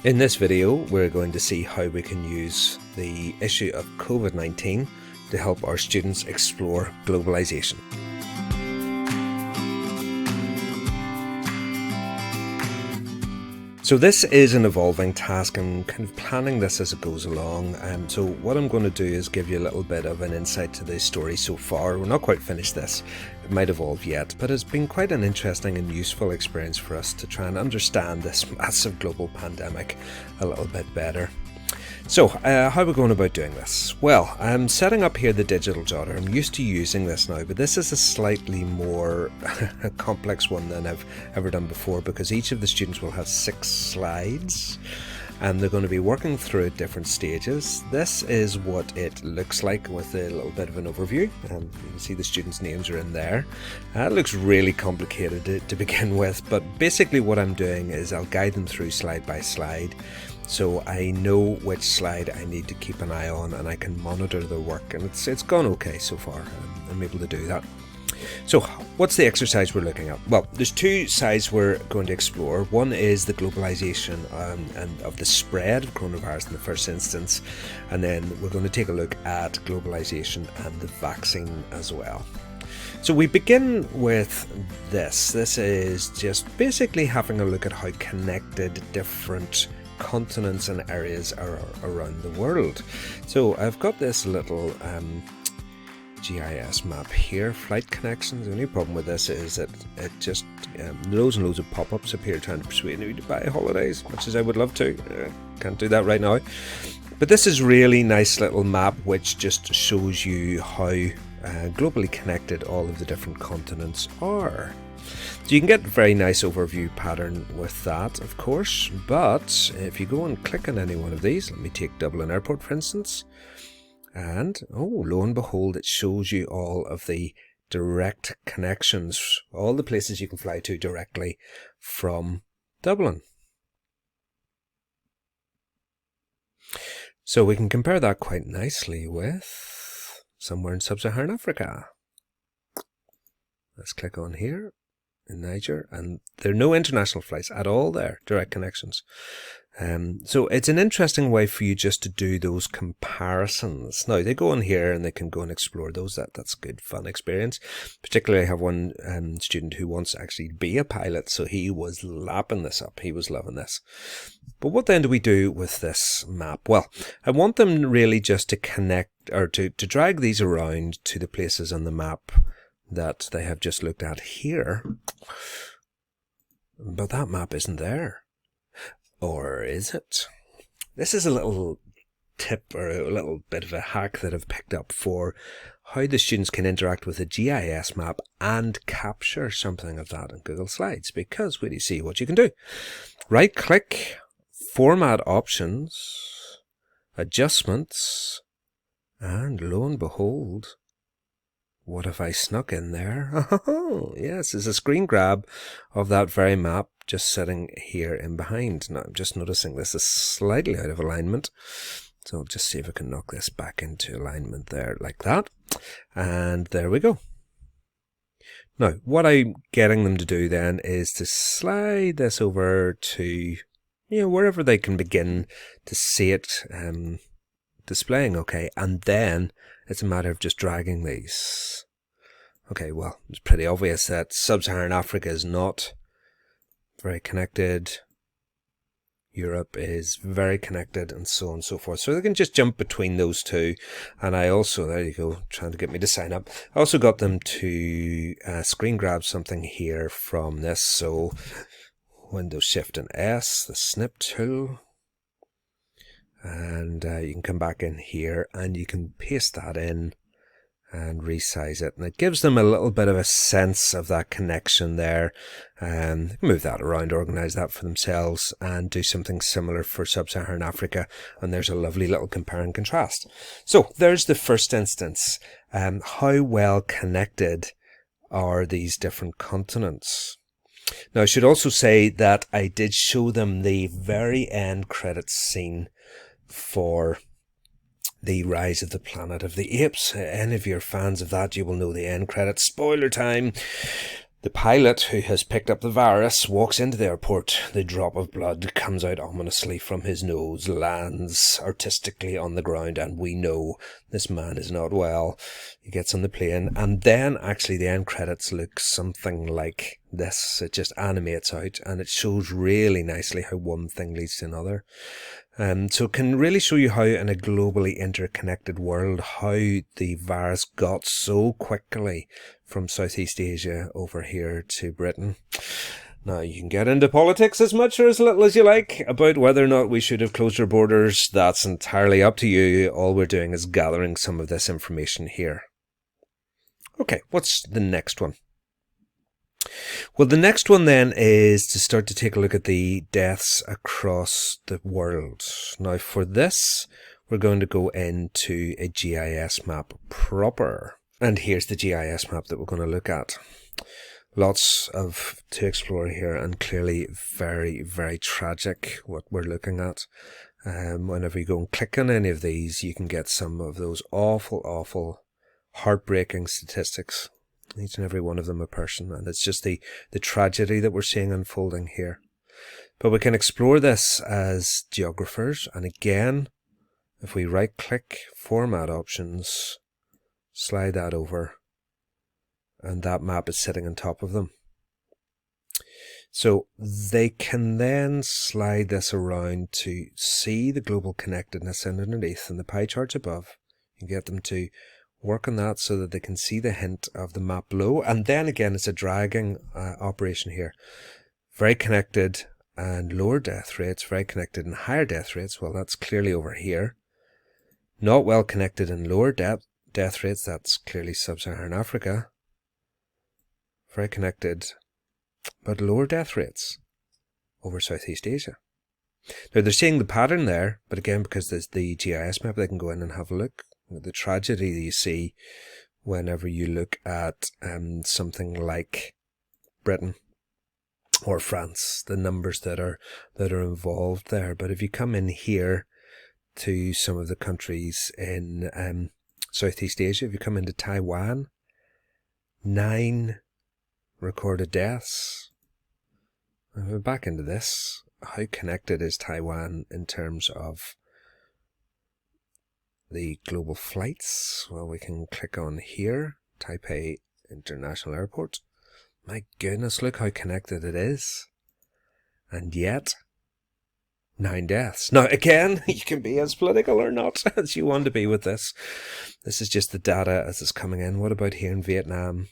In this video, we're going to see how we can use the issue of Covid-19 to help our students explore globalisation. So this is an evolving task. I'm kind of planning this as it goes along. So what I'm going to do is give you a little bit of an insight to the story so far. We're not quite finished this. It might evolve yet, but it's been quite an interesting and useful experience for us to try and understand this massive global pandemic a little bit better. So, how are we going about doing this? Well, I'm setting up here the digital jotter. I'm used to using this now, but this is a slightly more complex one than I've ever done before, because each of the students will have 6 slides and they're going to be working through at different stages. This is what it looks like with a little bit of an overview. You can see the students' names are in there. It looks really complicated to begin with, but basically what I'm doing is I'll guide them through slide by slide, so I know which slide I need to keep an eye on and I can monitor their work, and it's gone okay so far. I'm able to do that. So what's the exercise we're looking at? Well, there's 2 sides we're going to explore. One is the globalisation and of the spread of coronavirus in the first instance, and then we're going to take a look at globalisation and the vaccine as well. So we begin with this. This is just basically having a look at how connected different continents and areas are around the world. So I've got this little GIS map here, flight connections. The only problem with this is that it just loads and loads of pop-ups appear trying to persuade me to buy holidays, much as I would love to. Can't do that right now. But this is really nice little map which just shows you how globally connected all of the different continents are. So you can get a very nice overview pattern with that, of course, but if you go and click on any one of these, let me take Dublin Airport for instance, and lo and behold, it shows you all of the direct connections, all the places you can fly to directly from Dublin. So we can compare that quite nicely with somewhere in sub-Saharan Africa. Let's click on here. In Niger, and there are no international flights at all there, direct connections. So it's an interesting way for you just to do those comparisons. Now they go on here and they can go and explore those. That's good fun experience. Particularly I have one student who wants to actually be a pilot, so he was lapping this up. He was loving this. But what then do we do with this map? Well, I want them really just to connect, or to drag these around to the places on the map that they have just looked at here, but that map isn't there. Or is it? This is a little tip or a little bit of a hack that I've picked up for how the students can interact with a GIS map and capture something of that in Google Slides, because we see what you can do. Right click, format options, adjustments, and lo and behold, what have I snuck in there? Oh, yes, there's a screen grab of that very map just sitting here in behind. Now, I'm just noticing this is slightly out of alignment. So I'll just see if I can knock this back into alignment there, like that. And there we go. Now, what I'm getting them to do then is to slide this over to, wherever they can begin to see it displaying okay, and then it's a matter of just dragging these. Okay, well, it's pretty obvious that sub-Saharan Africa is not very connected. Europe is very connected, and so on and so forth. So they can just jump between those two. And I also, there you go, trying to get me to sign up. I also got them to screen grab something here from this. So Windows Shift and S, the snip tool. And you can come back in here and you can paste that in and resize it, and it gives them a little bit of a sense of that connection there. And they can move that around, organize that for themselves, and do something similar for sub-Saharan Africa. And there's a lovely little compare and contrast. So there's the first instance. How well connected are these different continents? Now I should also say that I did show them the very end credits scene for The Rise of the Planet of the Apes. Any of your fans of that, you will know the end credits. Spoiler time. The pilot who has picked up the virus walks into the airport. The drop of blood comes out ominously from his nose, lands artistically on the ground, and we know this man is not well. He gets on the plane, and then actually the end credits look something like this. It just animates out, and it shows really nicely how one thing leads to another. So it can really show you how in a globally interconnected world, how the virus got so quickly from Southeast Asia over here to Britain. Now, you can get into politics as much or as little as you like about whether or not we should have closed our borders. That's entirely up to you. All we're doing is gathering some of this information here. Okay, what's the next one? Well, the next one then is to start to take a look at the deaths across the world. Now, for this, we're going to go into a GIS map proper. And here's the GIS map that we're going to look at. Lots to explore here, and clearly very, very tragic what we're looking at. Whenever you go and click on any of these, you can get some of those awful, awful, heartbreaking statistics. Each and every one of them a person, and it's just the tragedy that we're seeing unfolding here. But we can explore this as geographers, and again, if we right click, format options, slide that over, and that map is sitting on top of them. So they can then slide this around to see the global connectedness underneath, and the pie charts above. You get them to work on that so that they can see the hint of the map below. And then again, it's a dragging operation here. Very connected and lower death rates, very connected and higher death rates. Well, that's clearly over here. Not well connected and lower death rates. That's clearly sub-Saharan Africa. Very connected, but lower death rates over Southeast Asia. Now, they're seeing the pattern there, but again, because there's the GIS map, they can go in and have a look. The tragedy that you see whenever you look at something like Britain or France, the numbers that are involved there. But if you come in here to some of the countries in Southeast Asia, if you come into Taiwan, 9 recorded deaths. We're back into this. How connected is Taiwan in terms of the global flights? Well, we can click on here, Taipei International Airport. My goodness, look how connected it is. And yet, 9 deaths. Now, again, you can be as political or not as you want to be with this. This is just the data as it's coming in. What about here in Vietnam?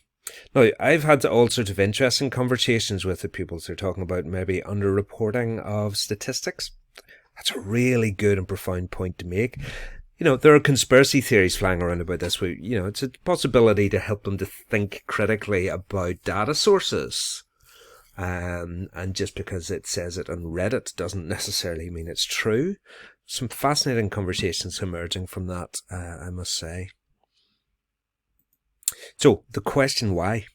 Now, I've had all sorts of interesting conversations with the pupils. They're talking about maybe underreporting of statistics. That's a really good and profound point to make. You know, there are conspiracy theories flying around about this. It's a possibility to help them to think critically about data sources. And just because it says it on Reddit doesn't necessarily mean it's true. Some fascinating conversations emerging from that, I must say. So, the question why?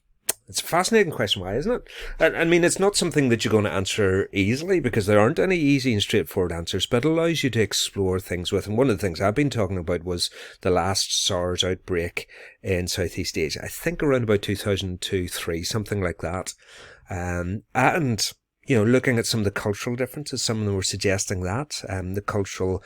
It's a fascinating question why, isn't it? I mean, it's not something that you're going to answer easily because there aren't any easy and straightforward answers, but it allows you to explore things with. And one of the things I've been talking about was the last SARS outbreak in Southeast Asia. I think around about 2002-03, something like that. And, looking at some of the cultural differences, some of them were suggesting that, the cultural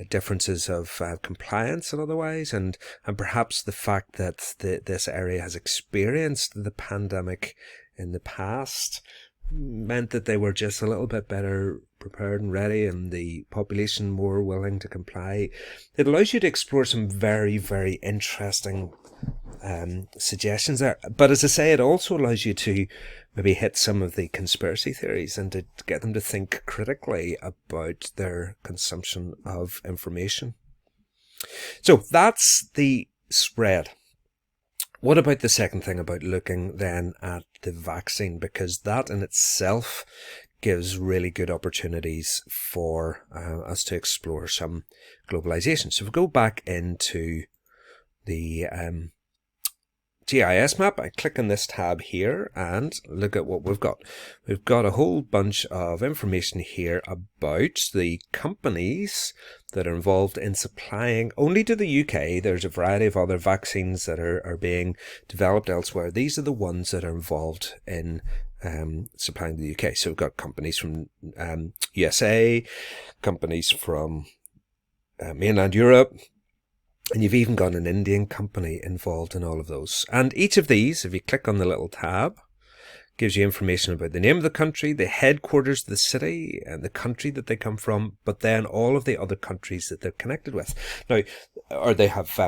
differences of compliance and otherwise, and perhaps the fact that this area has experienced the pandemic in the past meant that they were just a little bit better prepared and ready, and the population more willing to comply. It allows you to explore some very, very interesting suggestions there. But as I say, it also allows you to maybe hit some of the conspiracy theories and to get them to think critically about their consumption of information. So that's the spread. What about the second thing about looking then at the vaccine? Because that in itself gives really good opportunities for us to explore some globalisation. So if we go back into the GIS map, I click on this tab here and look at what we've got. We've got a whole bunch of information here about the companies that are involved in supplying only to the UK. There's a variety of other vaccines that are being developed elsewhere. These are the ones that are involved in supplying the UK. So we've got companies from USA, companies from mainland Europe, and you've even got an Indian company involved in all of those. And each of these, if you click on the little tab, gives you information about the name of the country, the headquarters of the city, and the country that they come from, but then all of the other countries that they're connected with. Now, or they have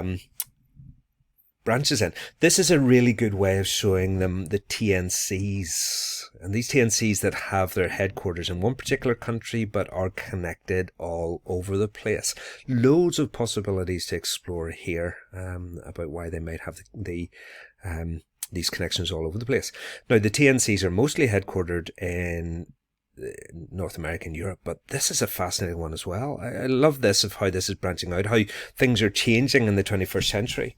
branches in. This is a really good way of showing them the TNCs. And these TNCs that have their headquarters in one particular country but are connected all over the place. Loads of possibilities to explore here about why they might have these connections all over the place. Now, the TNCs are mostly headquartered in North America and Europe, but this is a fascinating one as well. I love this, of how this is branching out, how things are changing in the 21st century.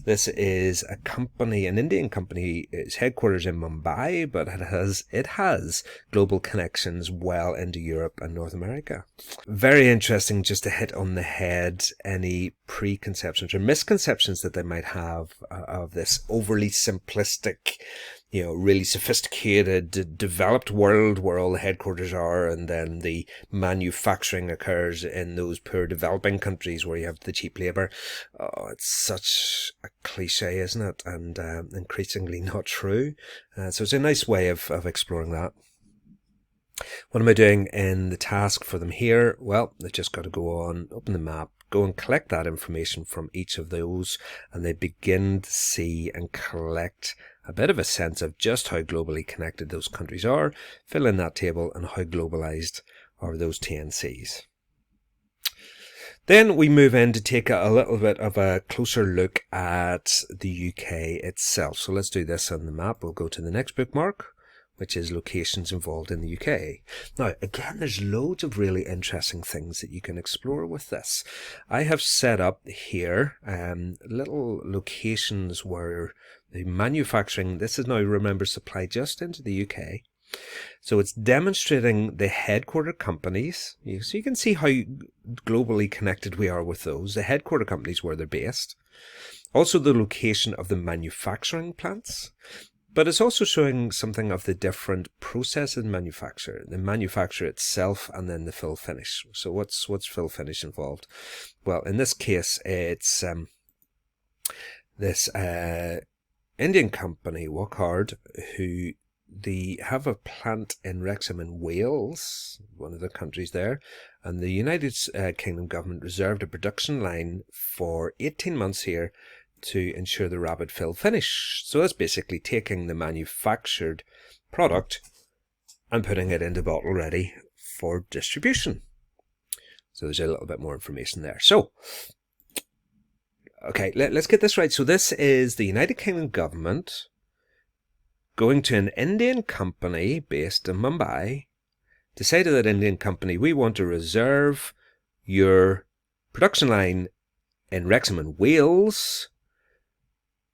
This is a company, an Indian company. Its headquarters in Mumbai, but it has global connections well into Europe and North America. Very interesting, just to hit on the head any preconceptions or misconceptions that they might have of this overly simplistic, really sophisticated, developed world where all the headquarters are, and then the manufacturing occurs in those poor developing countries where you have the cheap labour. Oh, it's such a cliche, isn't it? And increasingly not true. So it's a nice way of exploring that. What am I doing in the task for them here? Well, they've just got to go on, open the map, go and collect that information from each of those, and they begin to see and collect a bit of a sense of just how globally connected those countries are, fill in that table, and how globalized are those TNCs. Then we move in to take a little bit of a closer look at the UK itself. So let's do this on the map. We'll go to the next bookmark, which is locations involved in the UK. Now, again, there's loads of really interesting things that you can explore with this. I have set up here little locations where the manufacturing, this is now, remember, supply just into the UK. So it's demonstrating the headquarter companies. So you can see how globally connected we are with those. The headquarter companies, where they're based. Also the location of the manufacturing plants. But it's also showing something of the different processes in manufacture, the manufacture itself, and then the fill finish. So what's fill finish involved? Well, in this case, it's this Indian company, Wockhardt, who they have a plant in Wrexham in Wales, one of the countries there, and the United Kingdom government reserved a production line for 18 months here to ensure the rapid fill finish. So that's basically taking the manufactured product and putting it into bottle ready for distribution. So there's a little bit more information there. So, okay, let's get this right. So this is the United Kingdom government going to an Indian company based in Mumbai to say to that Indian company, we want to reserve your production line in Wrexham in Wales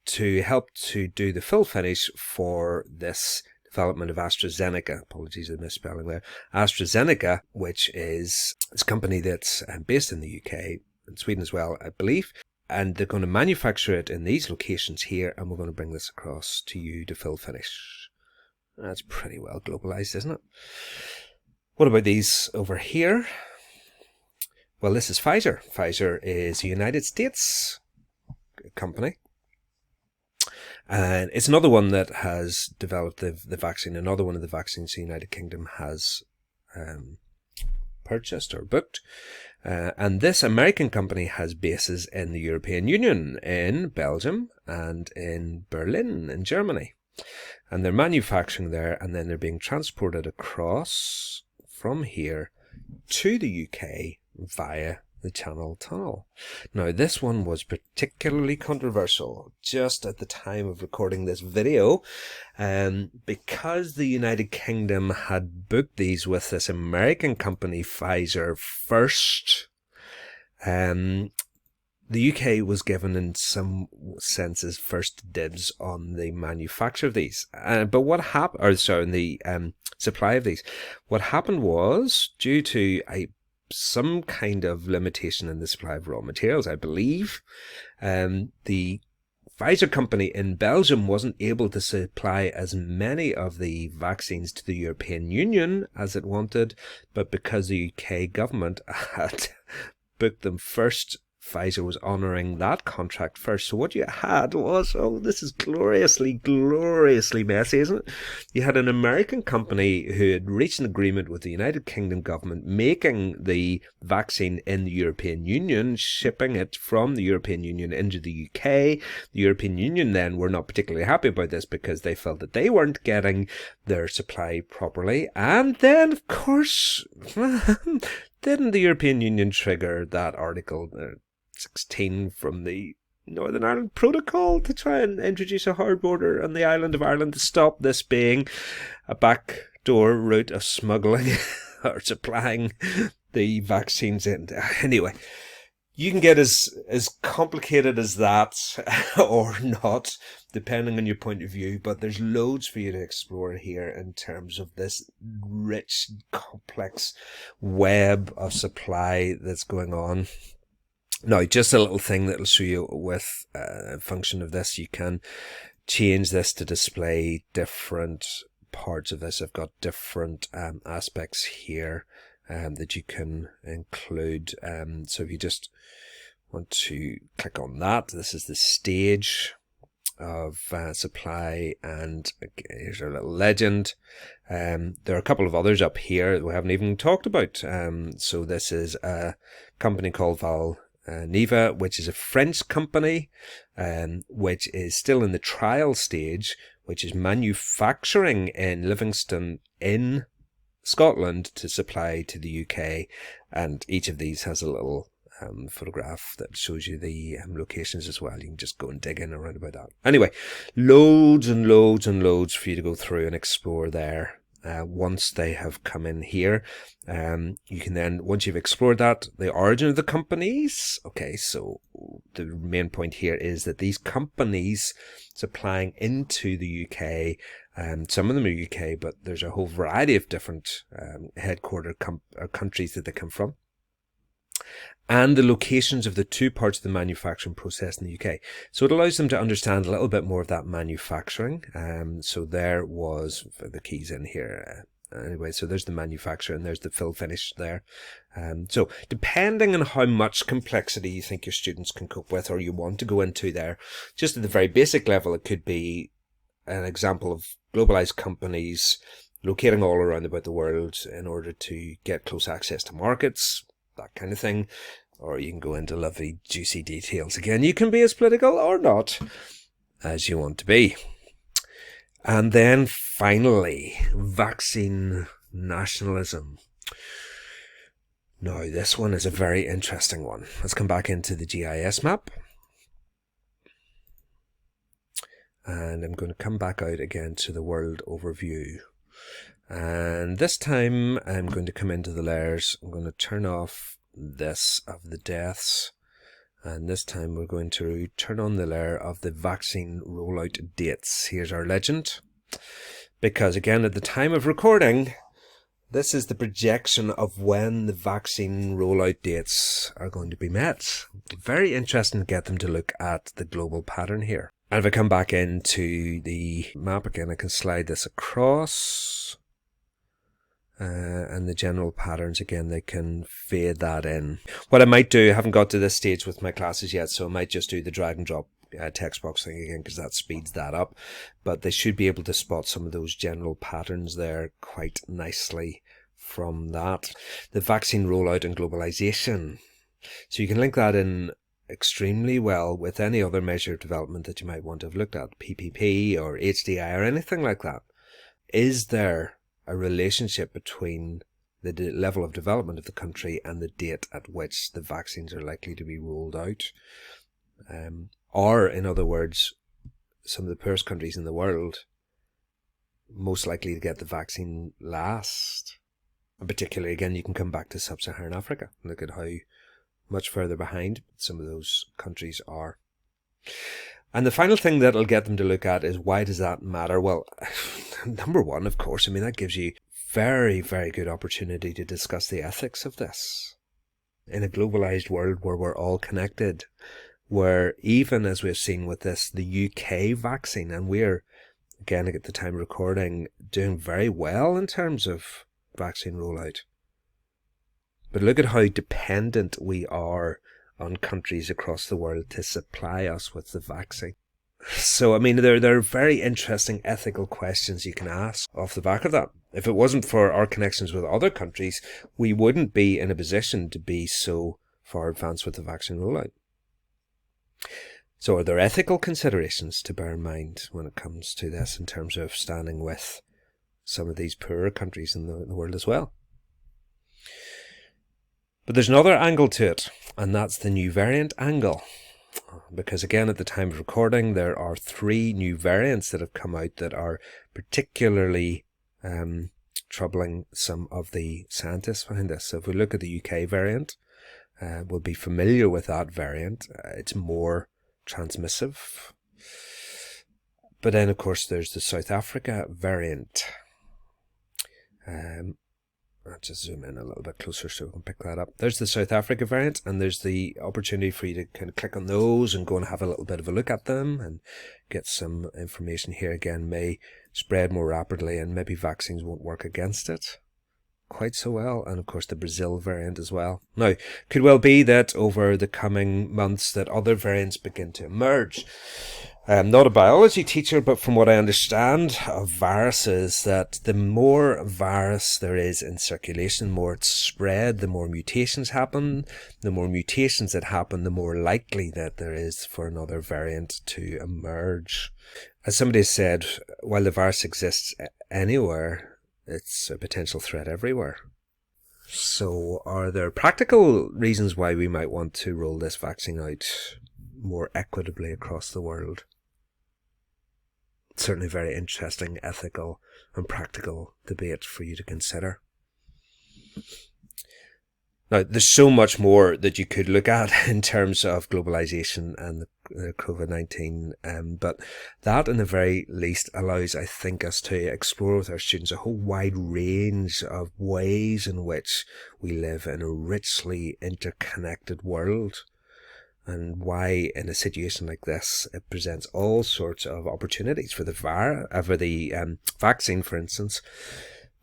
to help to do the fill finish for this development of AstraZeneca. Apologies for the misspelling there. AstraZeneca, which is this company that's based in the UK and Sweden as well, I believe. And they're going to manufacture it in these locations here, and we're going to bring this across to you to fill finish. That's pretty well globalized, isn't it? What about these over here? Well, this is Pfizer. Pfizer is a United States company. And it's another one that has developed the vaccine, another one of the vaccines the United Kingdom has purchased or booked. And this American company has bases in the European Union, in Belgium and in Berlin, in Germany. And they're manufacturing there, and then they're being transported across from here to the UK via the Channel Tunnel. Now, this one was particularly controversial just at the time of recording this video, because the United Kingdom had booked these with this American company, Pfizer, first. the UK was given, in some senses, first dibs on the manufacture of these. But what happened, or sorry, the supply of these, what happened was, due to some kind of limitation in the supply of raw materials, I believe, the Pfizer company in Belgium wasn't able to supply as many of the vaccines to the European Union as it wanted, but because the UK government had booked them first, Pfizer was honouring that contract first. So what you had was, oh, this is gloriously, gloriously messy, isn't it? You had an American company who had reached an agreement with the United Kingdom government, making the vaccine in the European Union, shipping it from the European Union into the UK. The European Union then were not particularly happy about this because they felt that they weren't getting their supply properly. And then, of course, didn't the European Union trigger that Article 16 from the Northern Ireland Protocol to try and introduce a hard border on the island of Ireland to stop this being a backdoor route of smuggling or supplying the vaccines in? Anyway, you can get as complicated as that or not, depending on your point of view, but there's loads for you to explore here in terms of this rich, complex web of supply that's going on. Now, just a little thing that will show you with a function of this. You can change this to display different parts of this. I've got different aspects here that you can include. So if you just want to click on that, this is the stage of supply, and here's our little legend. There are a couple of others up here that we haven't even talked about. So this is a company called Valneva, which is a French company, which is still in the trial stage, which is manufacturing in Livingston in Scotland to supply to the UK. And each of these has a little photograph that shows you the locations as well. You can just go and dig in around about that. Anyway, loads and loads and loads for you to go through and explore there. Once they have come in here, you can then, once you've explored that, the origin of the companies. Okay, so the main point here is that these companies supplying into the UK, some of them are UK, but there's a whole variety of different headquarter countries that they come from, and the locations of the two parts of the manufacturing process in the UK. So it allows them to understand a little bit more of that manufacturing. So there was the keys in here. Anyway, so there's the manufacture and there's the fill finish there. So depending on how much complexity you think your students can cope with or you want to go into there, just at the very basic level, it could be an example of globalized companies locating all around about the world in order to get close access to markets, that kind of thing. Or you can go into lovely juicy details. Again, you can be as political or not as you want to be. And then finally, vaccine nationalism. Now, this one is a very interesting one. Let's come back into the GIS map. And I'm going to come back out again to the world overview. And this time I'm going to come into the layers. I'm going to turn off this of the deaths. And this time we're going to turn on the layer of the vaccine rollout dates. Here's our legend. Because again, at the time of recording, this is the projection of when the vaccine rollout dates are going to be met. Very interesting to get them to look at the global pattern here. And if I come back into the map again, I can slide this across. And the general patterns, again, they can fade that in. What I might do, I haven't got to this stage with my classes yet, so I might just do the drag and drop text box thing again, because that speeds that up. But they should be able to spot some of those general patterns there quite nicely from that. The vaccine rollout and globalisation. So you can link that in extremely well with any other measure of development that you might want to have looked at, PPP or HDI or anything like that. Is there a relationship between the level of development of the country and the date at which the vaccines are likely to be rolled out? Or, in other words, some of the poorest countries in the world most likely to get the vaccine last? And particularly, again, you can come back to sub-Saharan Africa. Look at how much further behind. Some of those countries are. And the final thing that it'll get them to look at is, why does that matter? Well, number one, of course, that gives you very, very good opportunity to discuss the ethics of this. In a globalised world where we're all connected, where even as we've seen with this, the UK vaccine, and we're, again, at the time of recording, doing very well in terms of vaccine rollout. But look at how dependent we are on countries across the world to supply us with the vaccine. So, there are very interesting ethical questions you can ask off the back of that. If it wasn't for our connections with other countries, we wouldn't be in a position to be so far advanced with the vaccine rollout. So are there ethical considerations to bear in mind when it comes to this in terms of standing with some of these poorer countries in the world as well? But there's another angle to it, and that's the new variant angle. Because again, at the time of recording, there are 3 new variants that have come out that are particularly troubling some of the scientists behind this. So if we look at the UK variant, we'll be familiar with that variant. It's more transmissive. But then, of course, there's the South Africa variant. I'll just zoom in a little bit closer so we can pick that up. There's the South Africa variant, and there's the opportunity for you to kind of click on those and go and have a little bit of a look at them and get some information here. Again, may spread more rapidly, and maybe vaccines won't work against it quite so well. And of course the Brazil variant as well. Now, could well be that over the coming months that other variants begin to emerge. I'm not a biology teacher, but from what I understand of viruses, that the more virus there is in circulation, the more it's spread, the more mutations happen. The more mutations that happen, the more likely that there is for another variant to emerge. As somebody said, while the virus exists anywhere, it's a potential threat everywhere. So are there practical reasons why we might want to roll this vaccine out more equitably across the world? Certainly very interesting ethical and practical debate for you to consider. Now, there's so much more that you could look at in terms of globalisation and the Covid-19, but that in the very least allows, I think, us to explore with our students a whole wide range of ways in which we live in a richly interconnected world, and why in a situation like this it presents all sorts of opportunities for the vaccine, for instance,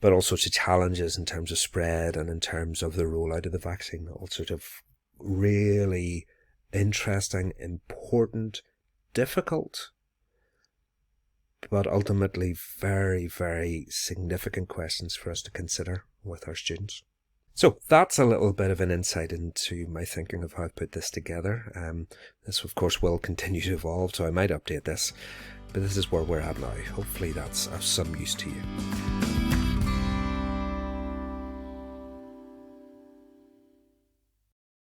but all sorts of challenges in terms of spread and in terms of the rollout of the vaccine. All sorts of really interesting, important, difficult, but ultimately very, very significant questions for us to consider with our students. So that's a little bit of an insight into my thinking of how I put this together. This, of course, will continue to evolve, so I might update this, but this is where we're at now. Hopefully that's of some use to you.